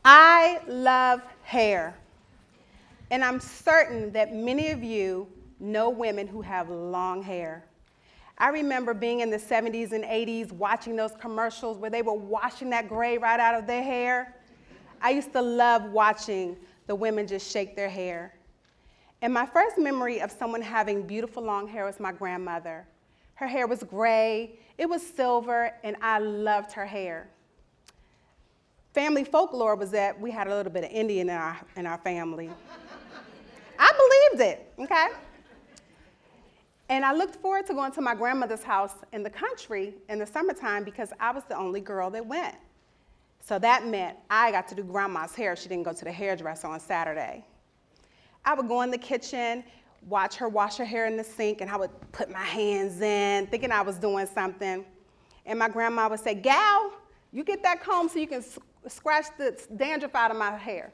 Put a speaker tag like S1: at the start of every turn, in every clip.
S1: I love hair, and I'm certain that many of you know women who have long hair. I remember being in the 70s and 80s watching those commercials where they were washing that gray right out of their hair. I used to love watching the women just shake their hair. And my first memory of someone having beautiful long hair was my grandmother. Her hair was gray, it was silver, and I loved her hair. Family folklore was that we had a little bit of Indian in our family. I believed it, okay? And I looked forward to going to my grandmother's house in the country in the summertime because I was the only girl that went. So that meant I got to do grandma's hair. She didn't go to the hairdresser on Saturday. I would go in the kitchen, watch her wash her hair in the sink, and I would put my hands in, thinking I was doing something. And my grandma would say, "Gal, you get that comb so you can scratch the dandruff out of my hair."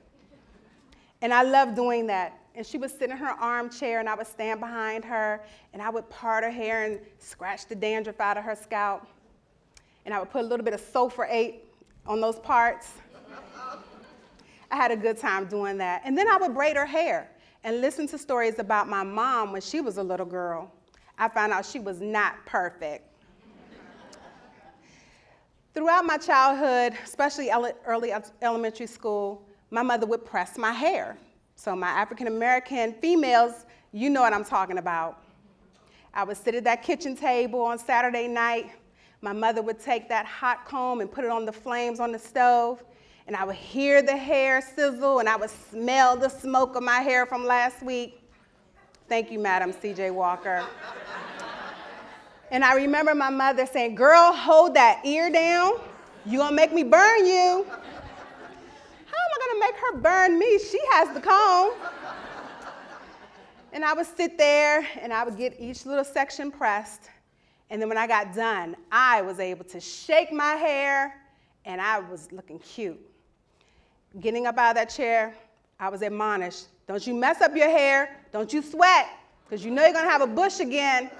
S1: And I loved doing that. And she would sit in her armchair, and I would stand behind her, and I would part her hair and scratch the dandruff out of her scalp. And I would put a little bit of sulfur-8 on those parts. I had a good time doing that. And then I would braid her hair and listen to stories about my mom when she was a little girl. I found out she was not perfect. Throughout my childhood, especially early elementary school, my mother would press my hair. So my African-American females, you know what I'm talking about. I would sit at that kitchen table on Saturday night. My mother would take that hot comb and put it on the flames on the stove, and I would hear the hair sizzle, and I would smell the smoke of my hair from last week. Thank you, Madam C.J. Walker. And I remember my mother saying, "Girl, hold that ear down. You're gonna make me burn you." How am I gonna make her burn me? She has the comb. And I would sit there, and I would get each little section pressed. And then when I got done, I was able to shake my hair, and I was looking cute. Getting up out of that chair, I was admonished, "Don't you mess up your hair, don't you sweat, because you know you're gonna have a bush again."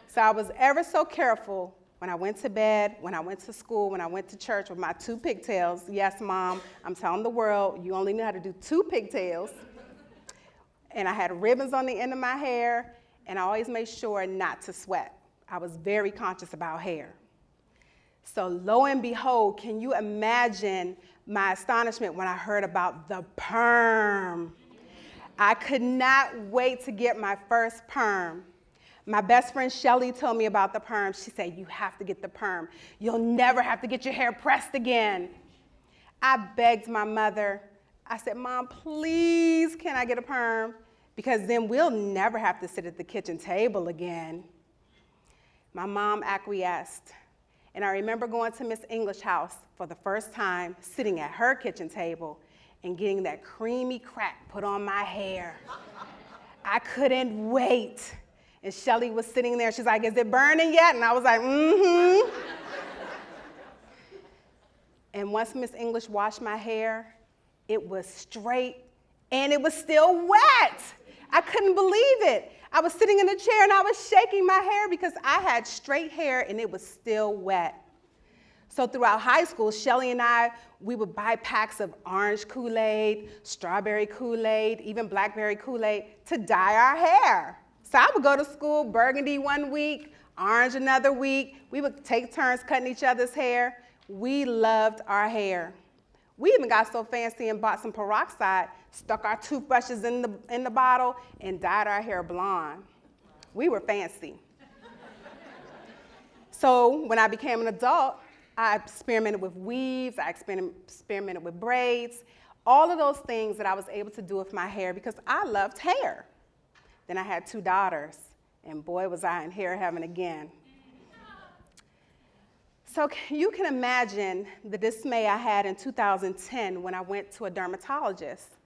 S1: So I was ever so careful when I went to bed, when I went to school, when I went to church with my 2 pigtails. Yes, Mom, I'm telling the world, you only know how to do 2 pigtails. And I had ribbons on the end of my hair, and I always made sure not to sweat. I was very conscious about hair. So lo and behold, can you imagine my astonishment when I heard about the perm? I could not wait to get my first perm. My best friend Shelly told me about the perm. She said, "You have to get the perm. You'll never have to get your hair pressed again." I begged my mother. I said, "Mom, please, can I get a perm? Because then we'll never have to sit at the kitchen table again." My mom acquiesced. And I remember going to Miss English house for the first time, sitting at her kitchen table and getting that creamy crack put on my hair. I couldn't wait. And Shelly was sitting there. She's like, "Is it burning yet?" And I was like, "Mm-hmm." And once Miss English washed my hair, it was straight and it was still wet. I couldn't believe it. I was sitting in the chair and I was shaking my hair because I had straight hair and it was still wet. So throughout high school, Shelly and I, we would buy packs of orange Kool-Aid, strawberry Kool-Aid, even blackberry Kool-Aid to dye our hair. So I would go to school, burgundy one week, orange another week. We would take turns cutting each other's hair. We loved our hair. We even got so fancy and bought some peroxide, stuck our toothbrushes in the bottle, and dyed our hair blonde. We were fancy. So when I became an adult, I experimented with weaves, I experimented with braids, all of those things that I was able to do with my hair because I loved hair. Then I had 2 daughters, and boy, was I in hair heaven again. So you can imagine the dismay I had in 2010 when I went to a dermatologist.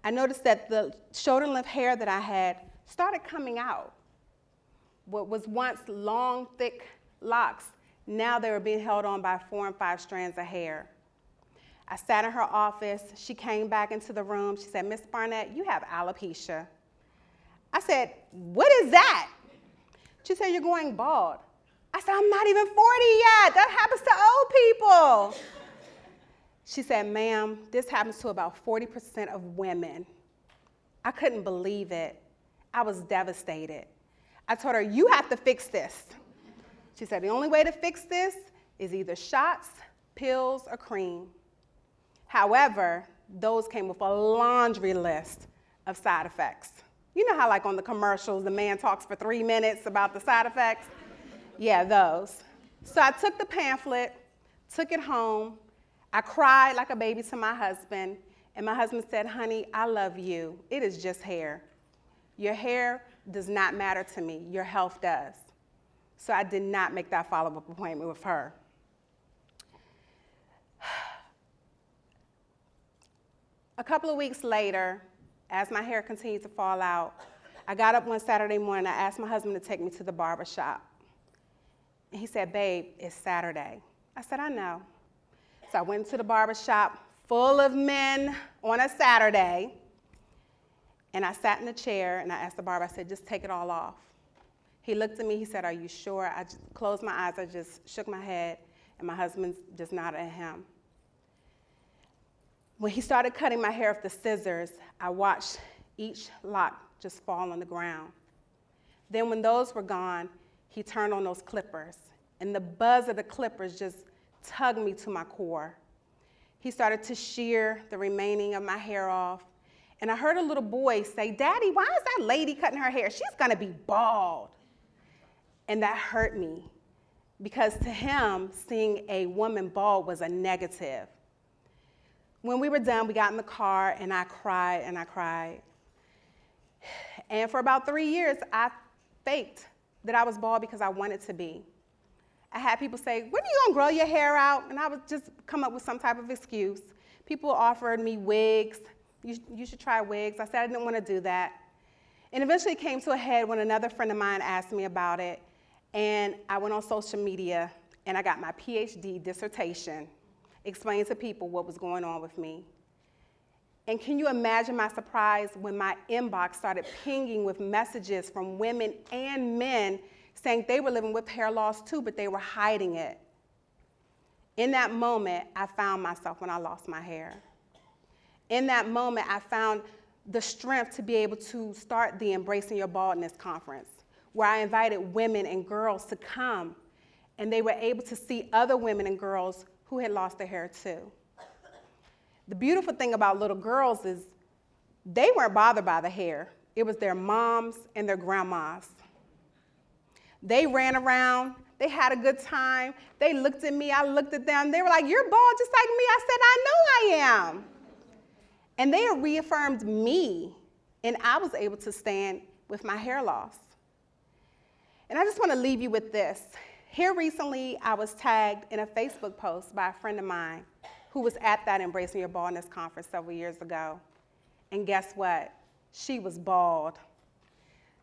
S1: I noticed that the shoulder-length hair that I had started coming out. What was once long, thick locks, now they were being held on by 4 and 5 strands of hair. I sat in her office. She came back into the room. She said, "Miss Barnett, you have alopecia." I said, "What is that?" She said, "You're going bald." I said, "I'm not even 40 yet. That happens to old people." She said, ma'am, this happens to about 40% of women. I couldn't believe it. I was devastated. I told her, you have to fix this. She said, the only way to fix this is either shots, pills, or cream. However, those came with a laundry list of side effects. You know how like on the commercials, the man talks for 3 minutes about the side effects? Yeah, those. So I took the pamphlet, took it home. I cried like a baby to my husband, and my husband said, honey, I love you. It is just hair. Your hair does not matter to me. Your health does. So I did not make that follow-up appointment with her. A couple of weeks later, as my hair continued to fall out, I got up one Saturday morning. I asked my husband to take me to the barber shop. And he said, babe, it's Saturday. I said, I know. So I went to the barber shop full of men on a Saturday. And I sat in the chair and I asked the barber, I said, just take it all off. He looked at me, he said, are you sure? I just closed my eyes, I just shook my head, and my husband just nodded at him. When he started cutting my hair with the scissors, I watched each lock just fall on the ground. Then when those were gone, he turned on those clippers, and the buzz of the clippers just tugged me to my core. He started to shear the remaining of my hair off, and I heard a little boy say, Daddy, why is that lady cutting her hair? She's gonna be bald. And that hurt me, because to him, seeing a woman bald was a negative. When we were done, we got in the car, and I cried and I cried. And for about 3 years, I faked that I was bald because I wanted to be. I had people say, when are you gonna grow your hair out? And I would just come up with some type of excuse. People offered me wigs. You should try wigs. I said I didn't want to do that. And eventually it came to a head when another friend of mine asked me about it. And I went on social media, and I got my PhD dissertation explaining to people what was going on with me. And can you imagine my surprise when my inbox started pinging with messages from women and men saying they were living with hair loss too, but they were hiding it. In that moment, I found myself when I lost my hair. In that moment, I found the strength to be able to start the Embracing Your Baldness conference, where I invited women and girls to come, and they were able to see other women and girls who had lost their hair too. The beautiful thing about little girls is they weren't bothered by the hair. It was their moms and their grandmas. They ran around, they had a good time, they looked at me, I looked at them, they were like, you're bald just like me. I said, I know I am. And they reaffirmed me, and I was able to stand with my hair loss. And I just want to leave you with this. Here recently, I was tagged in a Facebook post by a friend of mine who was at that Embracing Your Baldness conference several years ago. And guess what? She was bald.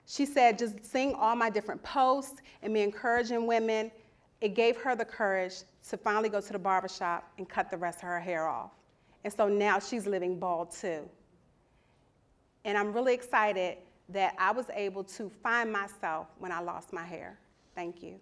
S1: She said, just seeing all my different posts and me encouraging women, it gave her the courage to finally go to the barbershop and cut the rest of her hair off. And so now she's living bald too. And I'm really excited that I was able to find myself when I lost my hair. Thank you.